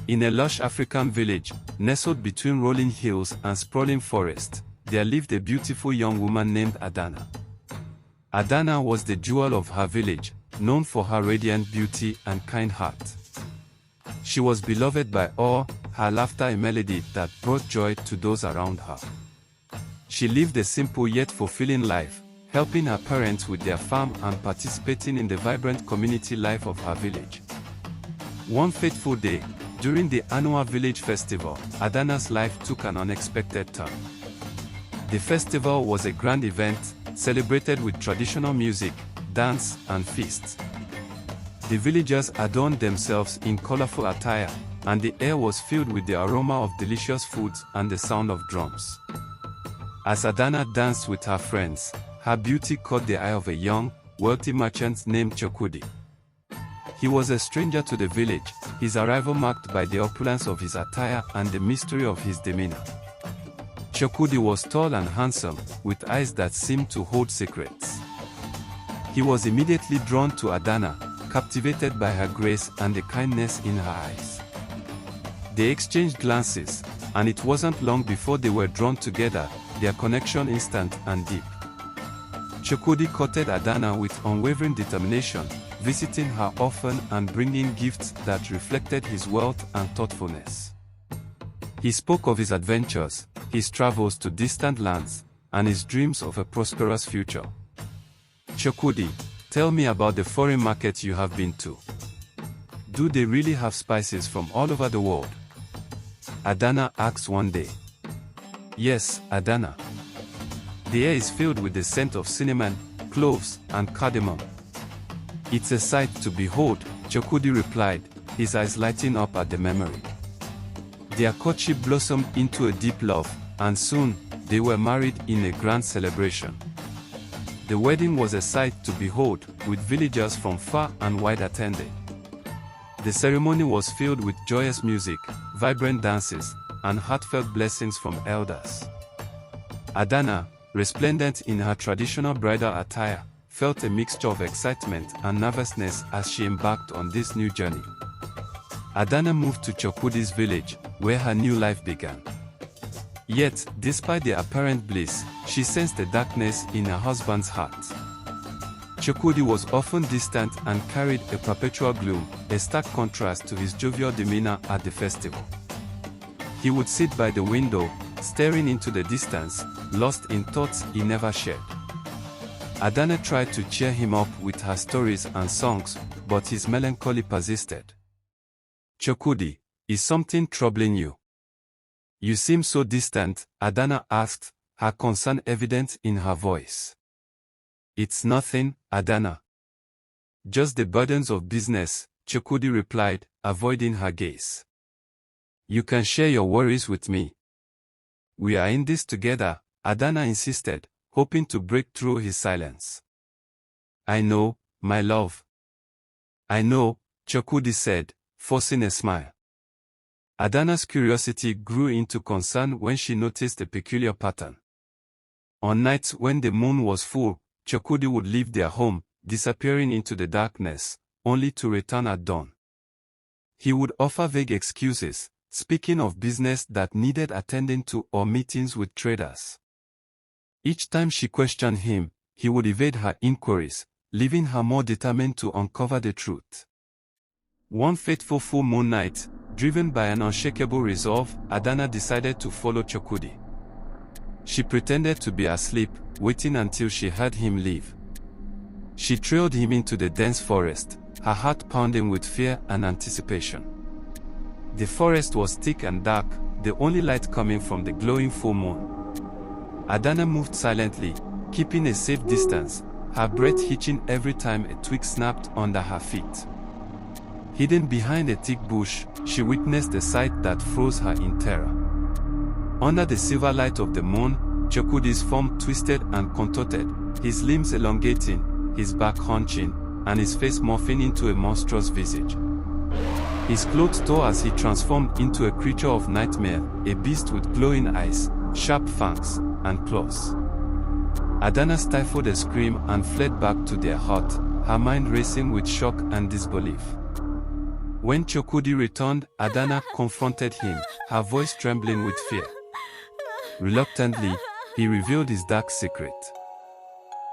In a lush African village, nestled between rolling hills and sprawling forests, there lived a beautiful young woman named Adana. Adana was the jewel of her village, known for her radiant beauty and kind heart. She was beloved by all, her laughter a melody that brought joy to those around her. She lived a simple yet fulfilling life, helping her parents with their farm and participating in the vibrant community life of her village. One fateful day, during the annual village festival, Adana's life took an unexpected turn. The festival was a grand event, celebrated with traditional music, dance, and feasts. The villagers adorned themselves in colorful attire, and the air was filled with the aroma of delicious foods and the sound of drums. As Adana danced with her friends, her beauty caught the eye of a young, wealthy merchant named Chokudi. He was a stranger to the village, his arrival marked by the opulence of his attire and the mystery of his demeanor. Chokudi was tall and handsome, with eyes that seemed to hold secrets. He was immediately drawn to Adana, captivated by her grace and the kindness in her eyes. They exchanged glances, and it wasn't long before they were drawn together, their connection instant and deep. Chokudi courted Adana with unwavering determination, visiting her often and bringing gifts that reflected his wealth and thoughtfulness. He spoke of his adventures, his travels to distant lands, and his dreams of a prosperous future. Chokudi, tell me about the foreign markets you have been to. Do they really have spices from all over the world? Adana asked one day. Yes, Adana. The air is filled with the scent of cinnamon, cloves, and cardamom. It's a sight to behold, Chokudi replied, his eyes lighting up at the memory. Their courtship blossomed into a deep love, and soon, they were married in a grand celebration. The wedding was a sight to behold, with villagers from far and wide attending. The ceremony was filled with joyous music, vibrant dances, and heartfelt blessings from elders. Adana, resplendent in her traditional bridal attire, felt a mixture of excitement and nervousness as she embarked on this new journey. Adana moved to Chokudi's village, where her new life began. Yet, despite the apparent bliss, she sensed the darkness in her husband's heart. Chokudi was often distant and carried a perpetual gloom, a stark contrast to his jovial demeanor at the festival. He would sit by the window, staring into the distance, lost in thoughts he never shared. Adana tried to cheer him up with her stories and songs, but his melancholy persisted. Chokudi, is something troubling you? You seem so distant, Adana asked, her concern evident in her voice. It's nothing, Adana. Just the burdens of business, Chokudi replied, avoiding her gaze. You can share your worries with me. We are in this together, Adana insisted, hoping to break through his silence. I know, my love. I know, Chokudi said, forcing a smile. Adana's curiosity grew into concern when she noticed a peculiar pattern. On nights when the moon was full, Chokudi would leave their home, disappearing into the darkness, only to return at dawn. He would offer vague excuses, speaking of business that needed attending to or meetings with traders. Each time she questioned him, he would evade her inquiries, leaving her more determined to uncover the truth. One fateful full moon night, driven by an unshakable resolve, Adana decided to follow Chokudi. She pretended to be asleep, waiting until she heard him leave. She trailed him into the dense forest, her heart pounding with fear and anticipation. The forest was thick and dark, the only light coming from the glowing full moon. Adana moved silently, keeping a safe distance, her breath hitching every time a twig snapped under her feet. Hidden behind a thick bush, she witnessed a sight that froze her in terror. Under the silver light of the moon, Chokudi's form twisted and contorted, his limbs elongating, his back hunching, and his face morphing into a monstrous visage. His clothes tore as he transformed into a creature of nightmare, a beast with glowing eyes, sharp fangs, and claws. Adana stifled a scream and fled back to their hut, her mind racing with shock and disbelief. When Chokudi returned, Adana confronted him, her voice trembling with fear. Reluctantly, he revealed his dark secret.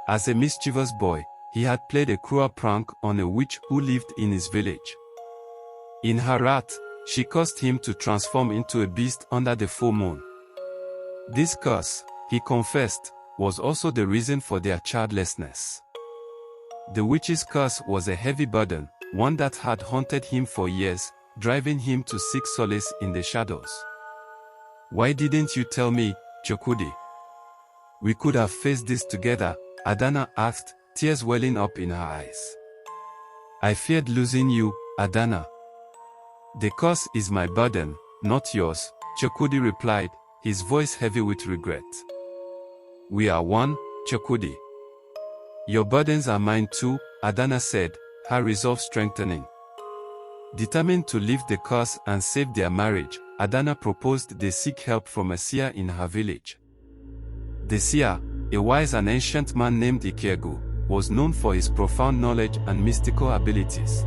As a mischievous boy, he had played a cruel prank on a witch who lived in his village. In her wrath, she caused him to transform into a beast under the full moon. This curse, he confessed, was also the reason for their childlessness. The witch's curse was a heavy burden, one that had haunted him for years, driving him to seek solace in the shadows. "Why didn't you tell me, Chokudi? We could have faced this together," Adana asked, tears welling up in her eyes. "I feared losing you, Adana. The curse is my burden, not yours," Chokudi replied, his voice heavy with regret. "We are one, Chokudi. Your burdens are mine too," Adana said, her resolve strengthening. Determined to lift the curse and save their marriage, Adana proposed they seek help from a seer in her village. The seer, a wise and ancient man named Ikegu, was known for his profound knowledge and mystical abilities.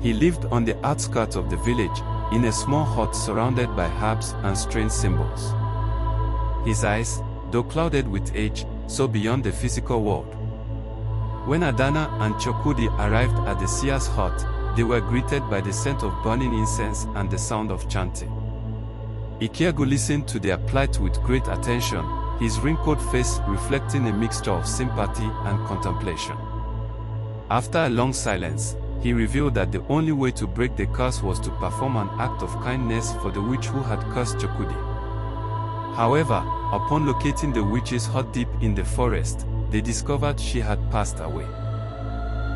He lived on the outskirts of the village, in a small hut surrounded by herbs and strange symbols. His eyes, though clouded with age, saw beyond the physical world. When Adana and Chokudi arrived at the seer's hut, they were greeted by the scent of burning incense and the sound of chanting. Ikegu listened to their plight with great attention, his wrinkled face reflecting a mixture of sympathy and contemplation. After a long silence, he revealed that the only way to break the curse was to perform an act of kindness for the witch who had cursed Chokudi. However, upon locating the witch's hut deep in the forest, they discovered she had passed away.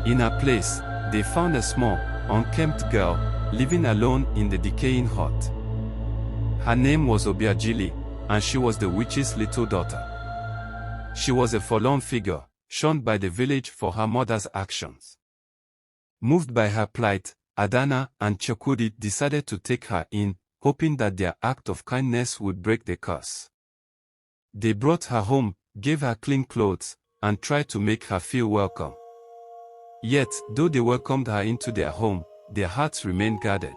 In her place, they found a small, unkempt girl, living alone in the decaying hut. Her name was Obiajili, and she was the witch's little daughter. She was a forlorn figure, shunned by the village for her mother's actions. Moved by her plight, Adana and Chokudi decided to take her in, hoping that their act of kindness would break the curse. They brought her home, gave her clean clothes, and tried to make her feel welcome. Yet, though they welcomed her into their home, their hearts remained guarded.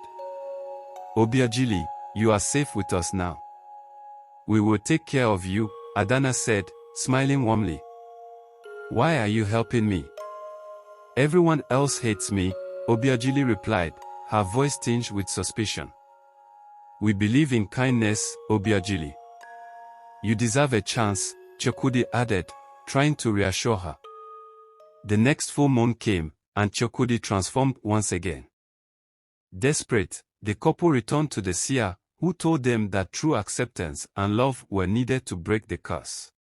"Obiajili, you are safe with us now. We will take care of you," Adana said, smiling warmly. "Why are you helping me?" "Everyone else hates me," Obiajili replied, her voice tinged with suspicion. "We believe in kindness, Obiajili. You deserve a chance," Chokudi added, trying to reassure her. The next full moon came, and Chokudi transformed once again. Desperate, the couple returned to the seer, who told them that true acceptance and love were needed to break the curse.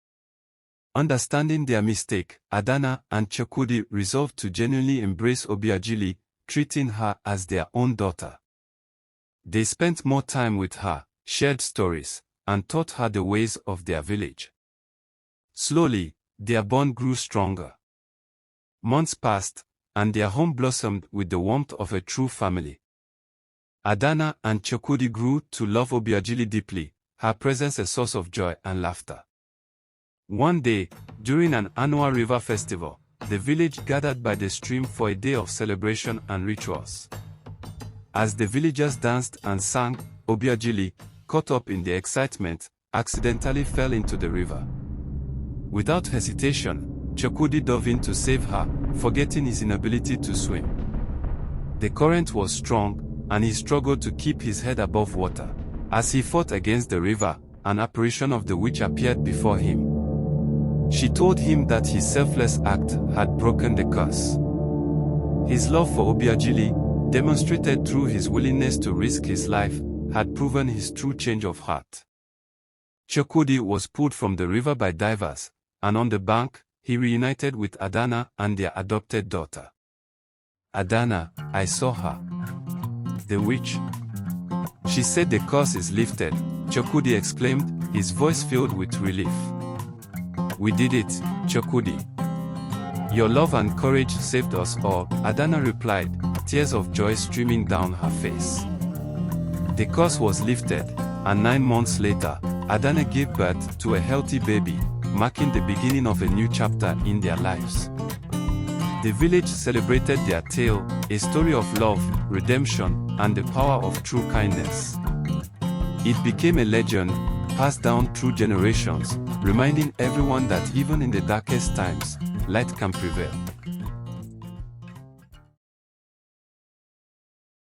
Understanding their mistake, Adana and Chokudi resolved to genuinely embrace Obiajili, treating her as their own daughter. They spent more time with her, shared stories, and taught her the ways of their village. Slowly, their bond grew stronger. Months passed, and their home blossomed with the warmth of a true family. Adana and Chokudi grew to love Obiajili deeply, her presence a source of joy and laughter. One day, during an annual river festival, the village gathered by the stream for a day of celebration and rituals. As the villagers danced and sang, Obiajili, caught up in the excitement, accidentally fell into the river. Without hesitation, Chokudi dove in to save her, forgetting his inability to swim. The current was strong, and he struggled to keep his head above water. As he fought against the river, an apparition of the witch appeared before him. She told him that his selfless act had broken the curse. His love for Obiajili, demonstrated through his willingness to risk his life, had proven his true change of heart. Chokudi was pulled from the river by divers, and on the bank, he reunited with Adana and their adopted daughter. "Adana, I saw her. The witch. She said the curse is lifted," Chokudi exclaimed, his voice filled with relief. "We did it, Chokudi. Your love and courage saved us all," Adana replied, tears of joy streaming down her face. The curse was lifted, and 9 months later, Adana gave birth to a healthy baby, marking the beginning of a new chapter in their lives. The village celebrated their tale, a story of love, redemption, and the power of true kindness. It became a legend, passed down through generations, reminding everyone that even in the darkest times, light can prevail.